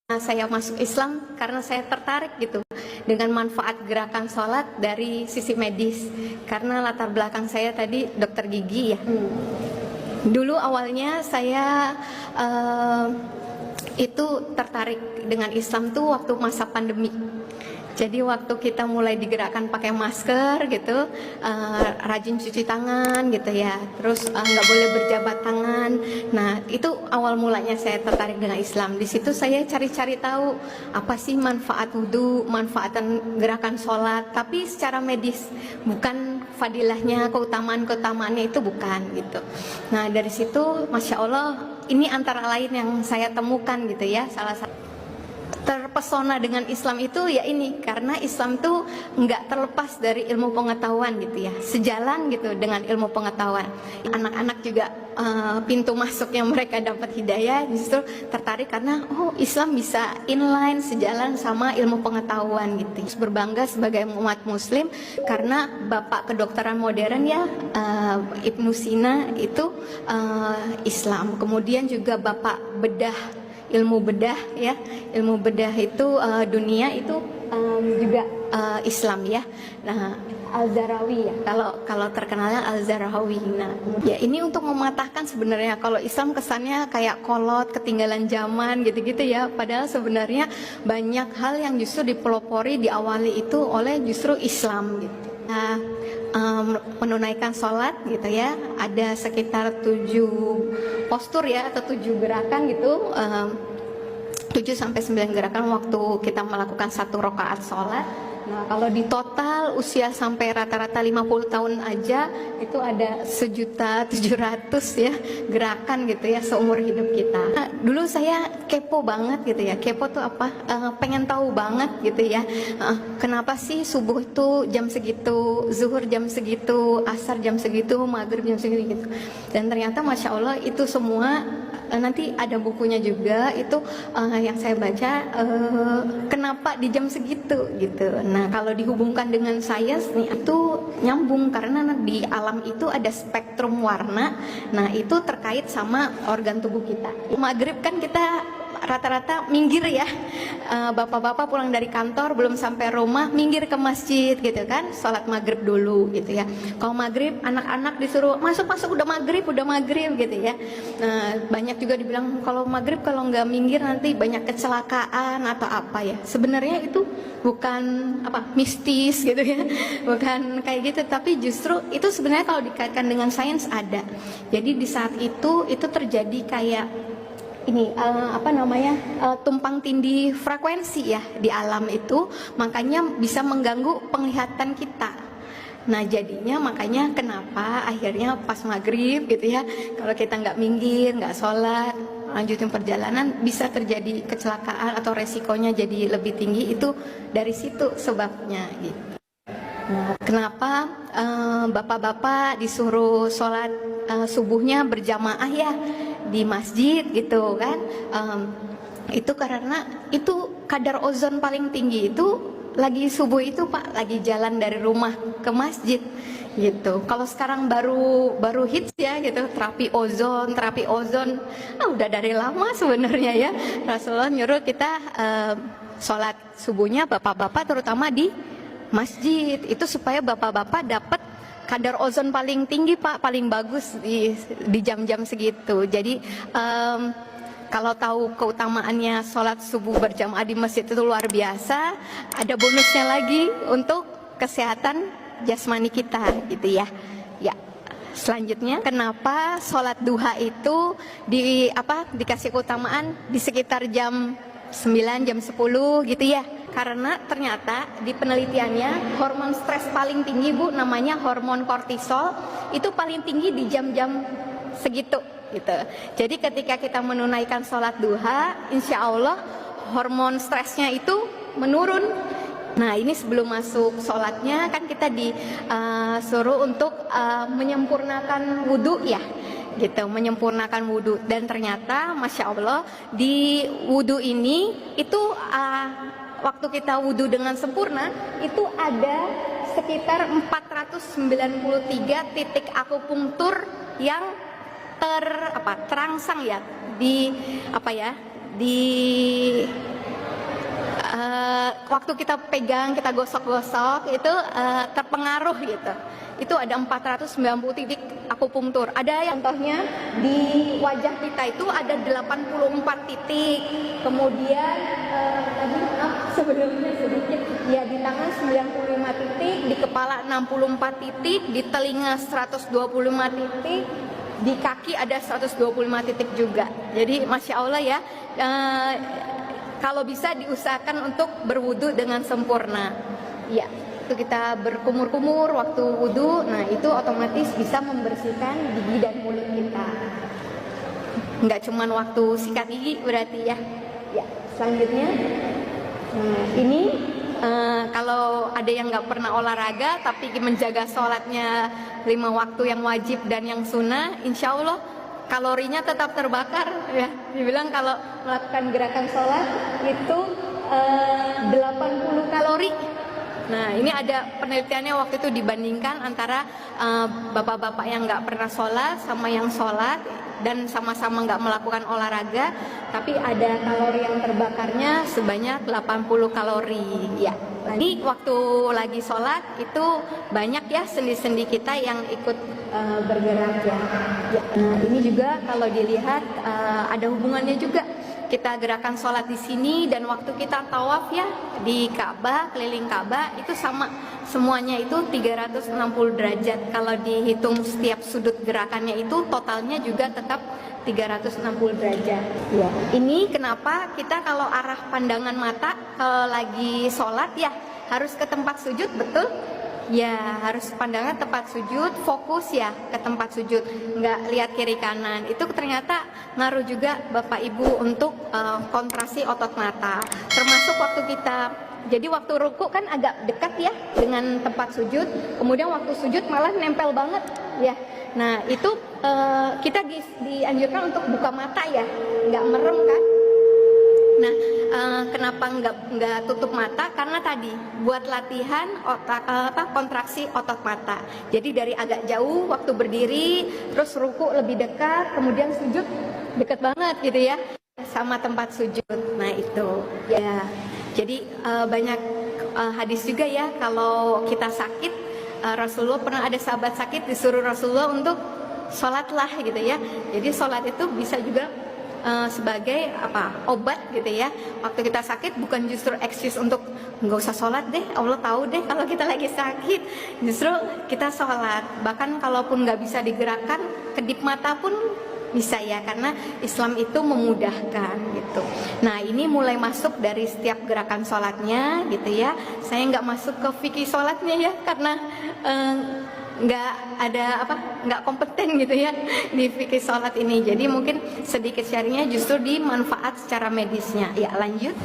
Saya masuk Islam karena saya tertarik gitu dengan manfaat gerakan sholat dari sisi medis, karena latar belakang saya tadi dokter gigi ya. Dulu awalnya saya itu tertarik dengan Islam tuh waktu masa pandemi. Jadi waktu kita mulai digerakkan pakai masker gitu, rajin cuci tangan gitu ya, terus nggak boleh berjabat tangan. Nah itu awal mulanya saya tertarik dengan Islam. Di situ saya cari-cari tahu apa sih manfaat wudhu, manfaatan gerakan sholat, tapi secara medis, bukan fadilahnya, keutamaannya itu bukan gitu. Nah dari situ, masya Allah, ini antara lain yang saya temukan gitu ya, salah satu terpesona dengan Islam itu ya ini, karena Islam tuh nggak terlepas dari ilmu pengetahuan gitu ya, sejalan gitu dengan ilmu pengetahuan. Anak-anak juga pintu masuknya mereka dapat hidayah justru tertarik karena oh Islam bisa inline, sejalan sama ilmu pengetahuan gitu. Berbangga sebagai umat muslim karena bapak kedokteran modern ya, Ibnu Sina itu Islam, kemudian juga bapak ilmu bedah ya, ilmu bedah itu dunia itu juga Islam ya. Nah Al-Zarawi ya, kalau terkenalnya Al-Zarawi. Nah ya ini untuk mematahkan sebenarnya kalau Islam kesannya kayak kolot, ketinggalan zaman gitu-gitu ya, padahal sebenarnya banyak hal yang justru dipelopori, diawali itu oleh justru Islam gitu. Nah, menunaikan sholat gitu ya, ada sekitar 7 postur ya, atau 7 gerakan gitu, 7-9 gerakan waktu kita melakukan 1 rakaat sholat. Nah kalau di total usia sampai rata-rata 50 tahun aja itu ada 1.700.000 ya gerakan gitu ya seumur hidup kita. Nah, dulu saya kepo banget gitu ya, kepo tuh apa, pengen tahu banget gitu ya, kenapa sih subuh itu jam segitu, zuhur jam segitu, asar jam segitu, maghrib jam segitu gitu. Dan ternyata masya Allah itu semua nanti ada bukunya juga itu yang saya baca, kenapa di jam segitu gitu. Nah kalau dihubungkan dengan sains nih itu nyambung, karena di alam itu ada spektrum warna. Nah itu terkait sama organ tubuh kita. Maghrib kan kita rata-rata minggir ya, bapak-bapak pulang dari kantor belum sampai rumah minggir ke masjid gitu kan, sholat maghrib dulu gitu ya. Kalau maghrib anak-anak disuruh masuk udah maghrib gitu ya. Nah banyak juga dibilang kalau maghrib kalau nggak minggir nanti banyak kecelakaan atau apa ya. Sebenarnya itu bukan apa mistis gitu ya, bukan kayak gitu, tapi justru itu sebenarnya kalau dikaitkan dengan sains ada. Jadi di saat itu terjadi kayak ini tumpang tindih frekuensi ya di alam itu, makanya bisa mengganggu penglihatan kita. Nah jadinya makanya kenapa akhirnya pas maghrib gitu ya, kalau kita nggak minggir, nggak sholat, lanjutin perjalanan, bisa terjadi kecelakaan atau resikonya jadi lebih tinggi. Itu dari situ sebabnya gitu. Nah, kenapa bapak-bapak disuruh sholat subuhnya berjamaah ya di masjid gitu kan, itu karena itu kadar ozon paling tinggi itu lagi subuh itu Pak, lagi jalan dari rumah ke masjid gitu. Kalau sekarang baru hits ya gitu, terapi ozon, udah dari lama sebenarnya ya. Rasulullah nyuruh kita sholat subuhnya bapak-bapak terutama di masjid itu supaya bapak-bapak dapat kadar ozon paling tinggi Pak, paling bagus di jam-jam segitu. Jadi kalau tahu keutamaannya sholat subuh berjamaah di masjid itu luar biasa, ada bonusnya lagi untuk kesehatan jasmani kita gitu ya. Ya. Selanjutnya, kenapa sholat duha itu dikasih keutamaan di sekitar jam 9, jam 10 gitu ya? Karena ternyata di penelitiannya hormon stres paling tinggi Bu, namanya hormon kortisol, itu paling tinggi di jam-jam segitu gitu. Jadi ketika kita menunaikan sholat duha, insya Allah hormon stresnya itu menurun. Nah ini sebelum masuk sholatnya kan kita disuruh untuk menyempurnakan wudhu ya gitu, menyempurnakan wudhu. Dan ternyata masya Allah di wudhu ini itu waktu kita wudhu dengan sempurna itu ada sekitar 493 titik akupunktur yang terangsang ya di waktu kita pegang, kita gosok-gosok itu terpengaruh gitu. Itu ada 490 titik akupunktur. Ada yang contohnya di wajah kita itu ada 84 titik. Kemudian tadi sebelumnya sedikit ya, di tangan 95 titik, di kepala 64 titik, di telinga 125 titik, di kaki ada 125 titik juga. Jadi Masya Allah ya, kalau bisa diusahakan untuk berwudu dengan sempurna. Ya, itu kita berkumur-kumur waktu wudu, nah itu otomatis bisa membersihkan gigi dan mulut kita. Nggak cuman waktu sikat gigi berarti ya. Ya, selanjutnya, nah ini kalau ada yang nggak pernah olahraga tapi menjaga sholatnya 5 waktu yang wajib dan yang sunnah, insya Allah kalorinya tetap terbakar ya. Dibilang kalau melakukan gerakan sholat itu 80 kalori. Nah ini ada penelitiannya waktu itu dibandingkan antara bapak-bapak yang nggak pernah sholat sama yang sholat dan sama-sama nggak melakukan olahraga, tapi ada kalori yang terbakarnya sebanyak 80 kalori ya. Jadi waktu lagi sholat itu banyak ya sendi-sendi kita yang ikut bergerak ya. Nah ini juga kalau dilihat ada hubungannya juga. Kita gerakan sholat di sini dan waktu kita tawaf ya di Ka'bah, keliling Ka'bah itu sama, semuanya itu 360 derajat. Kalau dihitung setiap sudut gerakannya itu totalnya juga tetap 360 derajat. Ya. Ini kenapa kita kalau arah pandangan mata kalau lagi sholat ya harus ke tempat sujud, betul? Ya harus pandangan tempat sujud, fokus ya ke tempat sujud, nggak lihat kiri kanan. Itu ternyata ngaruh juga Bapak Ibu untuk kontraksi otot mata. Termasuk waktu kita, jadi waktu ruku kan agak dekat ya dengan tempat sujud, kemudian waktu sujud malah nempel banget ya. Nah itu kita dianjurkan untuk buka mata ya, nggak merem kan. Nah, kenapa nggak tutup mata? Karena tadi buat latihan kontraksi otot mata. Jadi dari agak jauh waktu berdiri, terus ruku lebih dekat, kemudian sujud dekat banget gitu ya, sama tempat sujud. Nah itu ya. Jadi banyak hadis juga ya kalau kita sakit, Rasulullah pernah ada sahabat sakit disuruh Rasulullah untuk sholatlah gitu ya. Jadi sholat itu bisa juga sebagai obat gitu ya. Waktu kita sakit bukan justru excuse untuk nggak usah sholat deh, Allah tahu deh kalau kita lagi sakit, justru kita sholat. Bahkan kalaupun nggak bisa digerakkan, kedip mata pun bisa ya, karena Islam itu memudahkan gitu. Nah ini mulai masuk dari setiap gerakan sholatnya gitu ya. Saya nggak masuk ke fikih sholatnya ya, karena nggak ada nggak kompeten gitu ya di fikih sholat ini. Jadi mungkin sedikit sharingnya justru di manfaat secara medisnya. Ya lanjut.